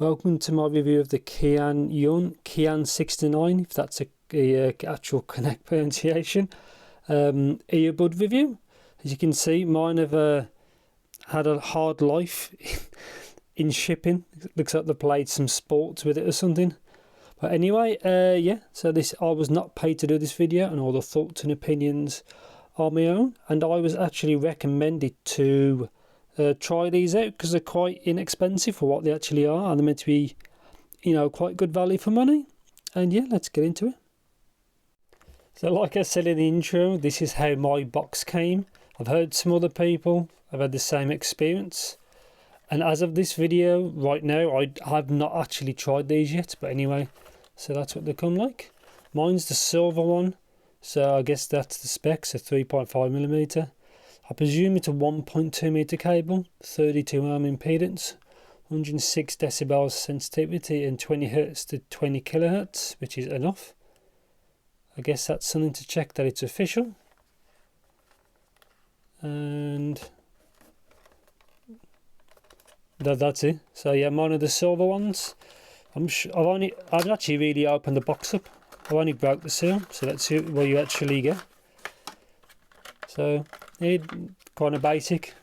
Welcome to my review of the QianYun Qian69, if that's a actual correct pronunciation, earbud review. As you can see, mine have had a hard life in shipping. It looks like they played some sports with it or something. But anyway, yeah, so I was not paid to do this video, and all the thoughts and opinions are my own, and I was actually recommended to try these out because they're quite inexpensive for what they actually are, and they're meant to be, quite good value for money. And yeah, let's get into it. So like I said in the intro, this is how my box came. I've heard some other people have had the same experience, and as of this video right now, I have not actually tried these yet, but anyway, so that's what they come like. Mine's the silver one, so I guess that's the specs, a 3.5mm. I presume it's a 1.2 meter cable, 32 ohm impedance, 106 decibels sensitivity, and 20 Hz to 20 kilohertz, which is enough. I guess that's something to check that it's official. And that's it. So yeah, mine are the silver ones. I've actually really opened the box up. I've only broke the seal, so let's see what you actually get. So yeah, kind of basic.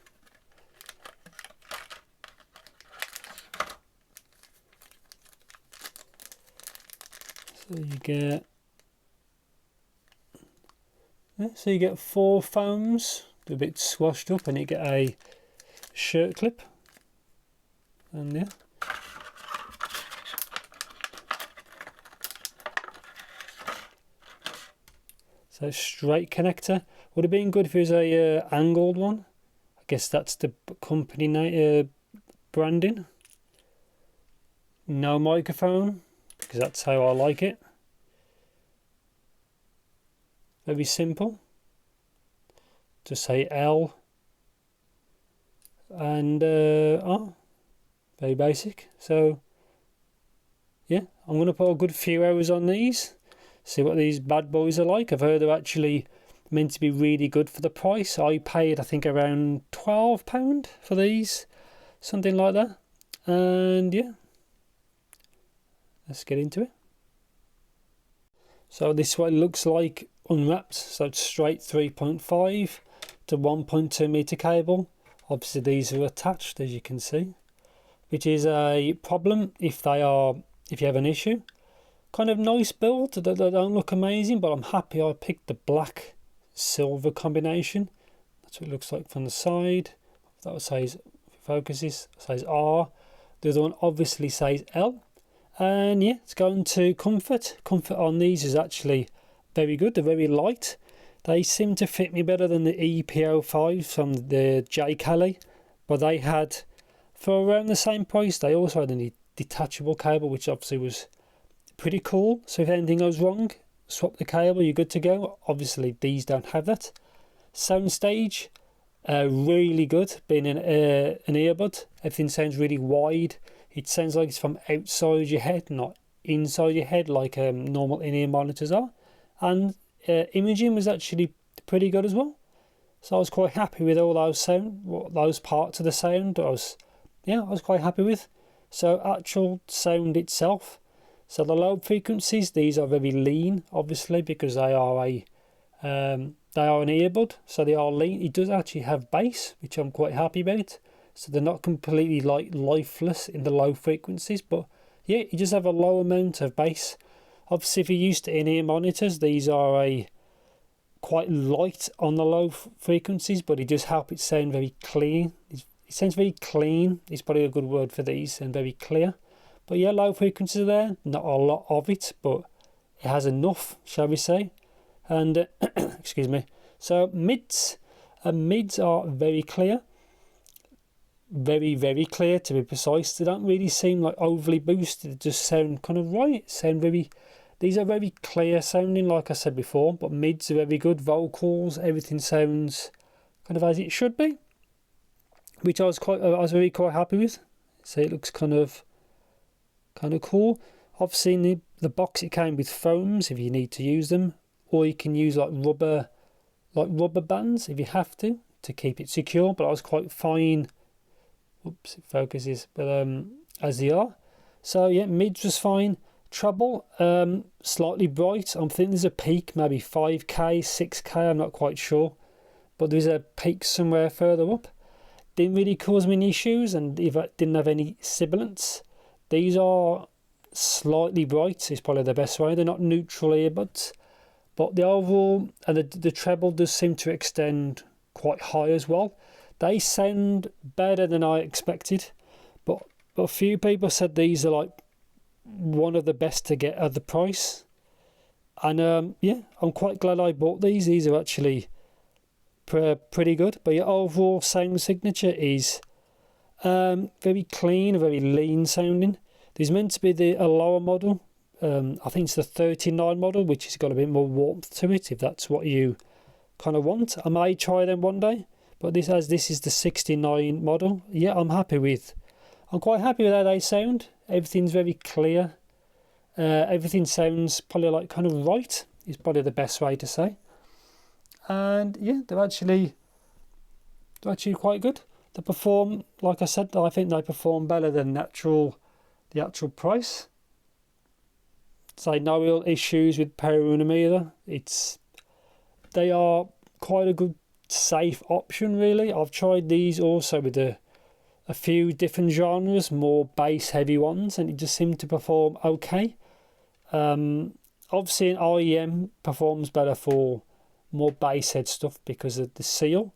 So you get 4 foams, a bit swashed up, and you get a shirt clip. And yeah. So straight connector. Would have been good if it was a angled one. I guess that's the company name, branding. No microphone, because that's how I like it. Very simple. Just say L. And very basic. So yeah, I'm going to put a good few hours on these, see what these bad boys are like. I've heard they're actually meant to be really good for the price. I paid, I think, around £12 for these, something like that. And yeah, let's get into it. So this is what it looks like unwrapped. So it's straight 3.5 to 1.2 meter cable. Obviously these are attached, as you can see, which is a problem if you have an issue. Kind of nice build. They don't look amazing, but I'm happy I picked the black silver combination. That's what it looks like from the side. That says focuses, says R. The other one obviously says L. And yeah, it's going to comfort. Comfort on these is actually very good. They're very light. They seem to fit me better than the EPO5 from the J Kelly, but they had, for around the same price, they also had a detachable cable, which obviously was pretty cool. So if anything goes wrong, swap the cable, you're good to go. Obviously these don't have that. Sound stage, really good. Being an earbud, everything sounds really wide. It sounds like it's from outside your head, not inside your head like normal in-ear monitors are. And imaging was actually pretty good as well. So I was quite happy with all those parts of the sound. I was quite happy with. So actual sound itself. So the low frequencies, these are very lean, obviously, because they are an earbud, so they are lean. It does actually have bass, which I'm quite happy about. So they're not completely lifeless in the low frequencies, but yeah, you just have a low amount of bass. Obviously, if you're used to in-ear monitors, these are quite light on the low frequencies, but it does help it sound very clean. It sounds very clean. It's probably a good word for these, and very clear. But yeah, low frequencies are there, not a lot of it, but it has enough, shall we say. And excuse me. So mids are very clear, very, very clear to be precise. They don't really seem like overly boosted, they just sound kind of right. These are very clear sounding, like I said before, but mids are very good. Vocals, everything sounds kind of as it should be, which I was really quite happy with. So it looks kind of cool. Obviously in the box it came with foams if you need to use them, or you can use like rubber bands if you have to keep it secure. But I was quite fine. Oops, it focuses. But as they are, So yeah, mids was fine. Treble, slightly bright. I'm thinking there's a peak, maybe 5k, 6k, I'm not quite sure. But there's a peak somewhere further up. Didn't really cause me any issues, and if I didn't have any sibilance. These are slightly bright, is probably the best way. They're not neutral earbuds. But the overall, and the treble does seem to extend quite high as well. They sound better than I expected. But a few people said these are like one of the best to get at the price. And yeah, I'm quite glad I bought these. These are actually pretty good. But your overall sound signature is very clean, very lean sounding. There's meant to be a lower model. I think it's the 39 model, which has got a bit more warmth to it, if that's what you kind of want. I may try them one day, but this is the 69 model. Yeah, I'm quite happy with how they sound. Everything's very clear. Everything sounds probably like kind of right, is probably the best way to say. And yeah, they're actually quite good. They perform, like I said, I think they perform better than the actual price. So no real issues with pairing them either. They are quite a good safe option really. I've tried these also with a few different genres, more bass heavy ones, and it just seemed to perform okay. Obviously an IEM performs better for more bass head stuff because of the seal.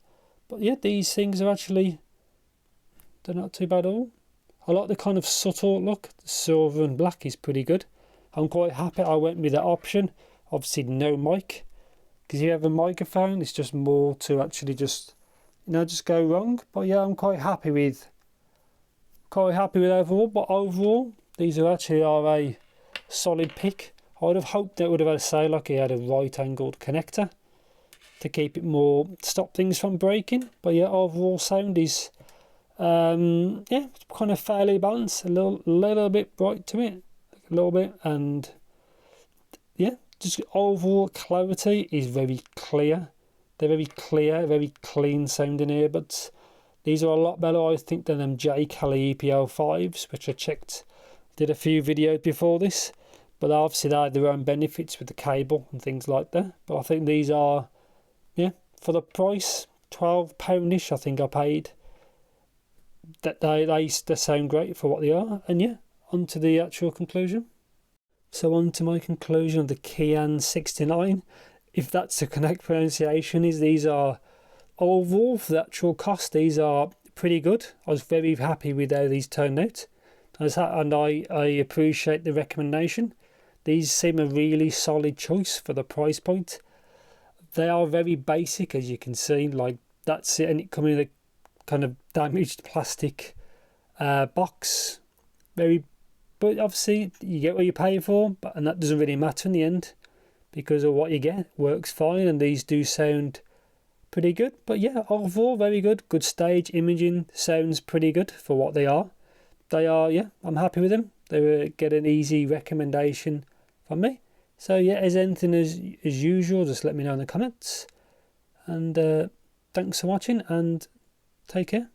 But yeah, these things are they're not too bad at all. I like the kind of subtle look. The silver and black is pretty good. I'm quite happy I went with that option. Obviously no mic, because if you have a microphone, it's just more to actually just go wrong. But yeah, I'm quite happy with overall. But overall, these are a solid pick. I would have hoped that it would have had like it had a right angled connector to keep it more, stop things from breaking. But yeah, overall sound is yeah, it's kind of fairly balanced. A little bit bright to it, a little bit, and yeah, just overall clarity is very clear. They're very clear, very clean sounding earbuds. These are a lot better, I think, than them J. Kelly EPO5s, which I checked. Did a few videos before this, but obviously they have their own benefits with the cable and things like that. But I think these are, yeah, for the price, £12-ish, I think I paid. That they sound great for what they are. And yeah, on to the actual conclusion. So on to my conclusion of the Qian69, if that's the correct pronunciation, is these are overall for the actual cost, these are pretty good. I was very happy with how these turned out, and I appreciate the recommendation. These seem a really solid choice for the price point. They are very basic, as you can see, like that's it, and it comes in a kind of damaged plastic box. But obviously you get what you pay for, and that doesn't really matter in the end because of what you get. Works fine, and these do sound pretty good. But yeah, overall very good. Good stage imaging, sounds pretty good for what they are. Yeah, I'm happy with them. They get an easy recommendation from me. So yeah, as anything as usual, just let me know in the comments. And thanks for watching, and take care.